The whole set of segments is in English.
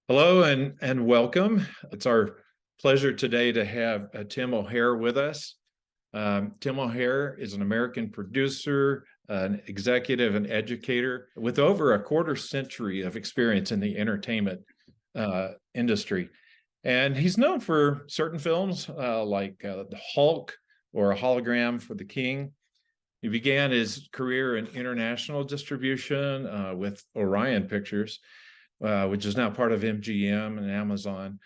Hello and welcome. It's our pleasure today to have Tim O'Hare with us. Tim O'Hare is an American producer, an executive, and educator with over a quarter century of experience in the entertainment industry. And he's known for certain films like The Hulk or A Hologram for the King. He began his career in international distribution with Orion Pictures, which is now part of MGM and Amazon,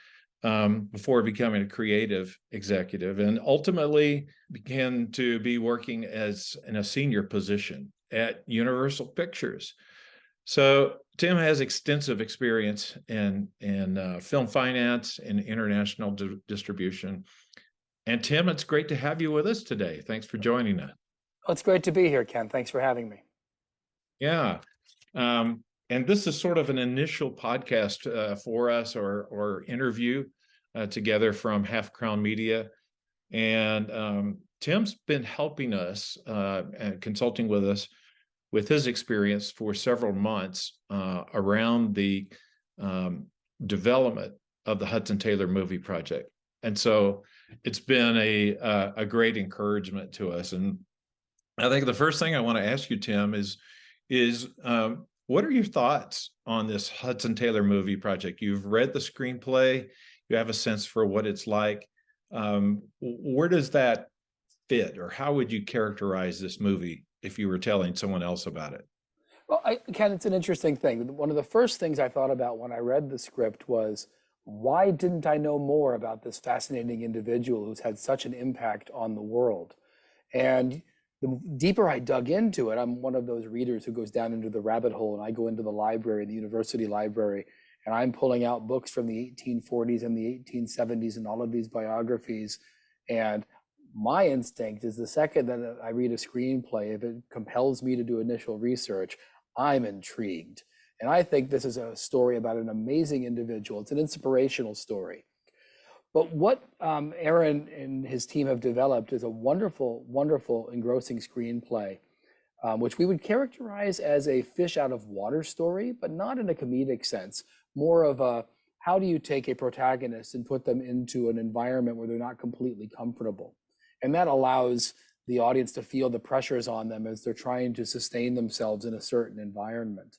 before becoming a creative executive, and ultimately began to be working as in a senior position at Universal Pictures. So Tim has extensive experience in film finance and international distribution. And Tim, it's great to have you with us today. Thanks for joining us. Well, it's great to be here, Ken. Thanks for having me. Yeah. And this is sort of an initial podcast for us or interview together from Half Crown Media. And Tim's been helping us and consulting with us with his experience for several months around the development of the Hudson Taylor movie project. And so it's been a great encouragement to us. And I think the first thing I want to ask you, Tim, is what are your thoughts on this Hudson Taylor movie project? You've read the screenplay, you have a sense for what it's like. Where does that fit, or how would you characterize this movie if you were telling someone else about it? Well, Ken, it's an interesting thing. One of the first things I thought about when I read the script was, why didn't I know more about this fascinating individual who's had such an impact on the world? And the deeper I dug into it, I'm one of those readers who goes down into the rabbit hole, and I go into the library, the university library, and I'm pulling out books from the 1840s and the 1870s and all of these biographies. And my instinct is the second that I read a screenplay, if it compels me to do initial research, I'm intrigued. And I think this is a story about an amazing individual. It's an inspirational story. But what Aaron and his team have developed is a wonderful, wonderful, engrossing screenplay, which we would characterize as a fish out of water story, but not in a comedic sense. More of a, how do you take a protagonist and put them into an environment where they're not completely comfortable? And that allows the audience to feel the pressures on them as they're trying to sustain themselves in a certain environment.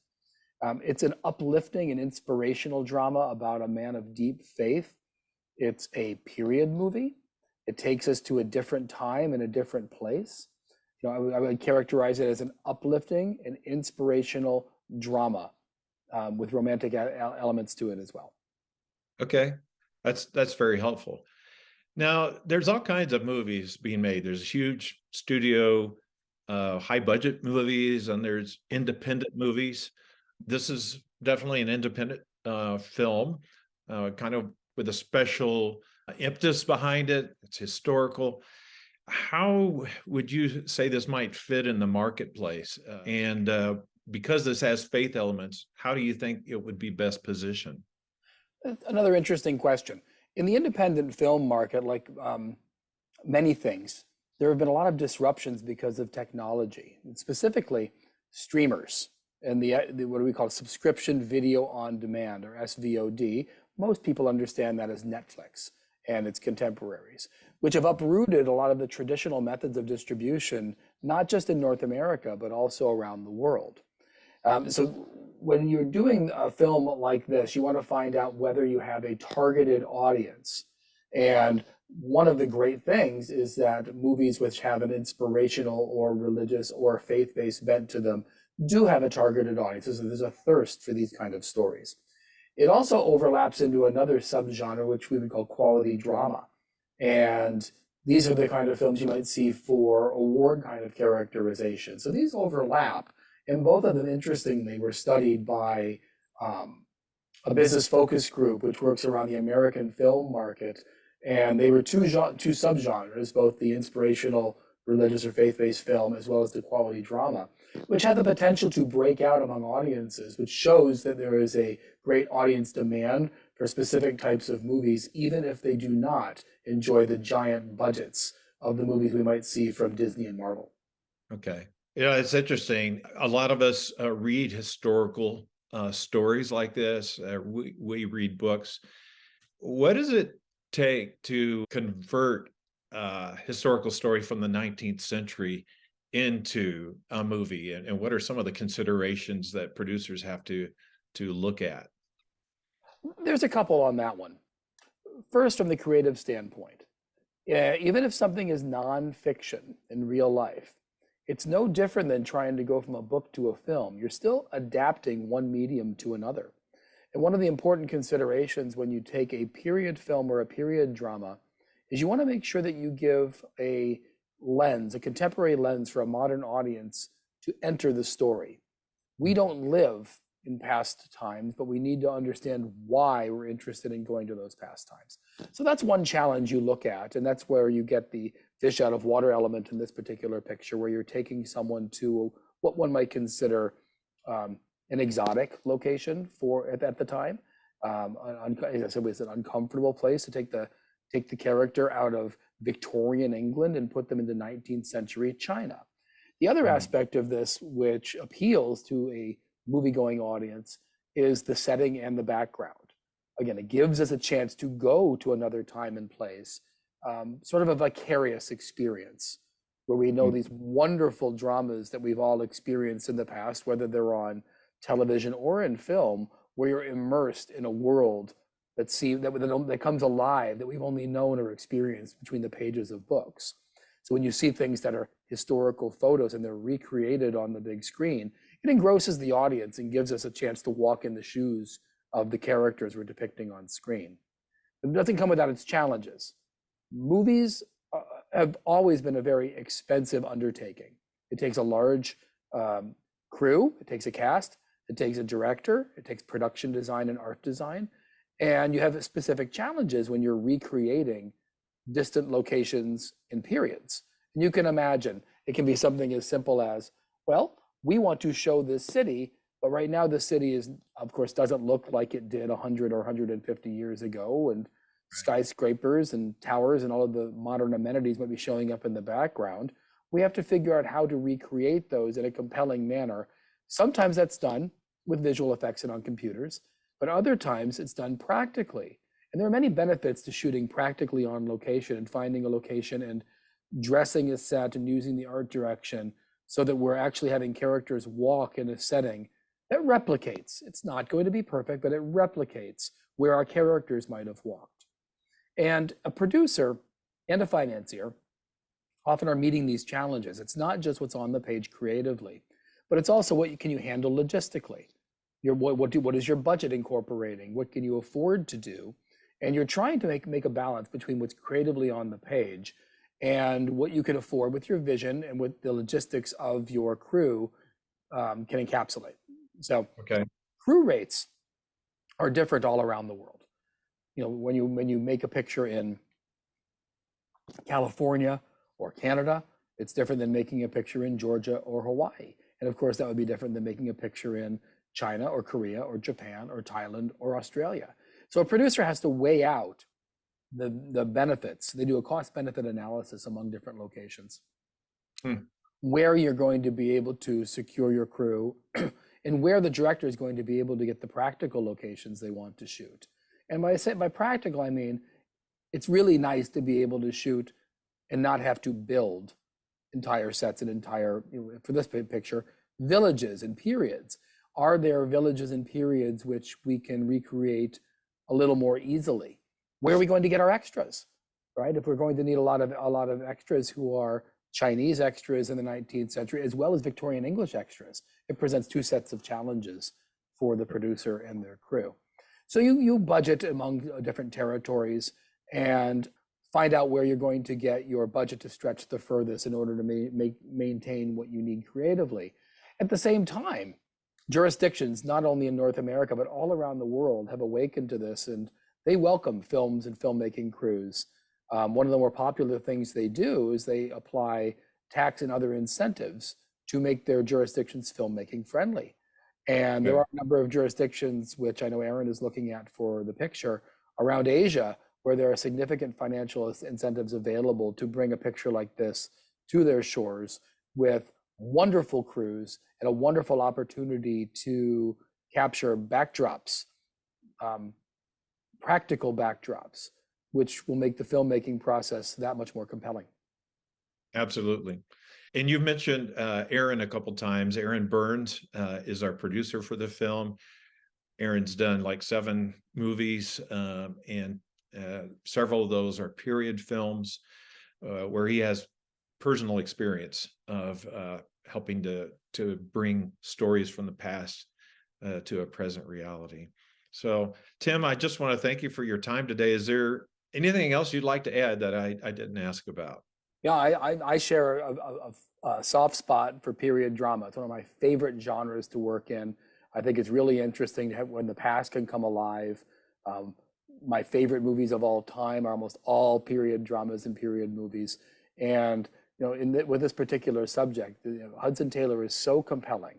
It's an uplifting and inspirational drama about a man of deep faith. It's a period movie. It takes us to a different time and a different place. I would characterize it as an uplifting and inspirational drama with romantic elements to it as well. Okay, that's very helpful. Now, there's all kinds of movies being made. There's huge studio, high budget movies, and there's independent movies. This is definitely an independent film, kind of with a special impetus behind it. It's historical. How would you say this might fit in the marketplace? And because this has faith elements, how do you think it would be best positioned? Another interesting question. In the independent film market, like many things, there have been a lot of disruptions because of technology, and specifically streamers and the what do we call subscription video on demand, or SVOD. Most people understand that as Netflix and its contemporaries, which have uprooted a lot of the traditional methods of distribution, not just in North America, but also around the world. So when you're doing a film like this, you want to find out whether you have a targeted audience. And one of the great things is that movies which have an inspirational or religious or faith-based bent to them do have a targeted audience. So there's a thirst for these kind of stories. It also overlaps into another subgenre, which we would call quality drama. And these are the kind of films you might see for award kind of characterization. So these overlap. And both of them, interestingly, were studied by a business focus group, which works around the American film market. And they were two subgenres, both the inspirational, religious, or faith-based film, as well as the quality drama, which had the potential to break out among audiences, which shows that there is a great audience demand for specific types of movies, even if they do not enjoy the giant budgets of the movies we might see from Disney and Marvel. Okay. It's interesting. A lot of us read historical stories like this. We read books. What does it take to convert a historical story from the 19th century into a movie? And what are some of the considerations that producers have to look at? There's a couple on that one. First, from the creative standpoint, even if something is nonfiction in real life, it's no different than trying to go from a book to a film. You're still adapting one medium to another. And one of the important considerations when you take a period film or a period drama is you want to make sure that you give a lens, a contemporary lens for a modern audience to enter the story. We don't live in past times, but we need to understand why we're interested in going to those past times. So that's one challenge you look at, and that's where you get the fish out of water element in this particular picture, where you're taking someone to what one might consider an exotic location for at the time. As I said, it's an uncomfortable place to take the character out of Victorian England and put them into 19th century China. The other aspect of this, which appeals to a movie-going audience, is the setting and the background. Again, it gives us a chance to go to another time and place, sort of a vicarious experience where we know these wonderful dramas that we've all experienced in the past, whether they're on television or in film, where you're immersed in a world that comes alive, that we've only known or experienced between the pages of books. So when you see things that are historical photos and they're recreated on the big screen, it engrosses the audience and gives us a chance to walk in the shoes of the characters we're depicting on screen. It doesn't come without its challenges. Movies have always been a very expensive undertaking. It takes a large crew, it takes a cast, it takes a director, it takes production design and art design, and you have specific challenges when you're recreating distant locations and periods. And you can imagine it can be something as simple as, well, we want to show this city, but right now the city is, of course, doesn't look like it did 100 or 150 years ago, and skyscrapers and towers and all of the modern amenities might be showing up in the background. We have to figure out how to recreate those in a compelling manner. Sometimes that's done with visual effects and on computers, but other times it's done practically. And there are many benefits to shooting practically on location and finding a location and dressing a set and using the art direction so that we're actually having characters walk in a setting that replicates. It's not going to be perfect, but it replicates where our characters might have walked. And a producer and a financier often are meeting these challenges. It's not just what's on the page creatively, but it's also what can you handle logistically. What is your budget incorporating? What can you afford to do? And you're trying to make a balance between what's creatively on the page and what you can afford with your vision and what the logistics of your crew can encapsulate. So crew rates are different all around the world. You know, when you make a picture in California or Canada, it's different than making a picture in Georgia or Hawaii. And of course, that would be different than making a picture in China or Korea or Japan or Thailand or Australia. So a producer has to weigh out the benefits. They do a cost-benefit analysis among different locations, where you're going to be able to secure your crew, and where the director is going to be able to get the practical locations they want to shoot. And by practical, I mean, it's really nice to be able to shoot and not have to build entire sets and entire, for this picture, villages and periods. Are there villages and periods which we can recreate a little more easily? Where are we going to get our extras, right? If we're going to need a lot of extras who are Chinese extras in the 19th century, as well as Victorian English extras, it presents two sets of challenges for the producer and their crew. So you budget among different territories and find out where you're going to get your budget to stretch the furthest in order to maintain what you need creatively. At the same time, jurisdictions, not only in North America, but all around the world, have awakened to this, and they welcome films and filmmaking crews. One of the more popular things they do is they apply tax and other incentives to make their jurisdictions filmmaking friendly. And there are a number of jurisdictions, which I know Aaron is looking at for the picture, around Asia, where there are significant financial incentives available to bring a picture like this to their shores with wonderful crews and a wonderful opportunity to capture backdrops, um, practical backdrops, which will make the filmmaking process that much more compelling. Absolutely. And you've mentioned Aaron a couple times. Aaron Burns is our producer for the film. Aaron's done like 7 movies, and several of those are period films where he has personal experience of helping to bring stories from the past to a present reality. So, Tim, I just want to thank you for your time today. Is there anything else you'd like to add that I didn't ask about? Yeah, I share a soft spot for period drama. It's one of my favorite genres to work in. I think it's really interesting to have, when the past can come alive. Um, my favorite movies of all time are almost all period dramas and period movies. And with this particular subject, Hudson Taylor is so compelling,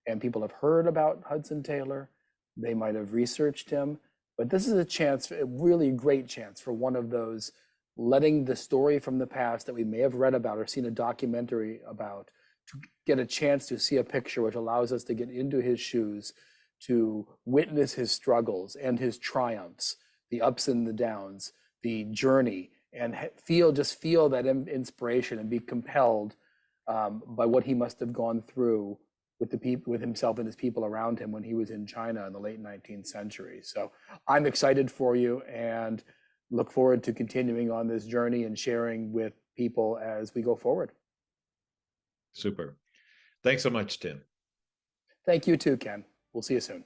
and people have heard about Hudson Taylor. They might have researched him, but this is a chance, a really great chance for one of those, letting the story from the past that we may have read about or seen a documentary about, to get a chance to see a picture which allows us to get into his shoes, to witness his struggles and his triumphs, the ups and the downs, the journey, and feel that inspiration and be compelled by what he must have gone through with the people, with himself and his people around him when he was in China in the late 19th century. So I'm excited for you and look forward to continuing on this journey and sharing with people as we go forward. Super. Thanks so much, Tim. Thank you too, Ken. We'll see you soon.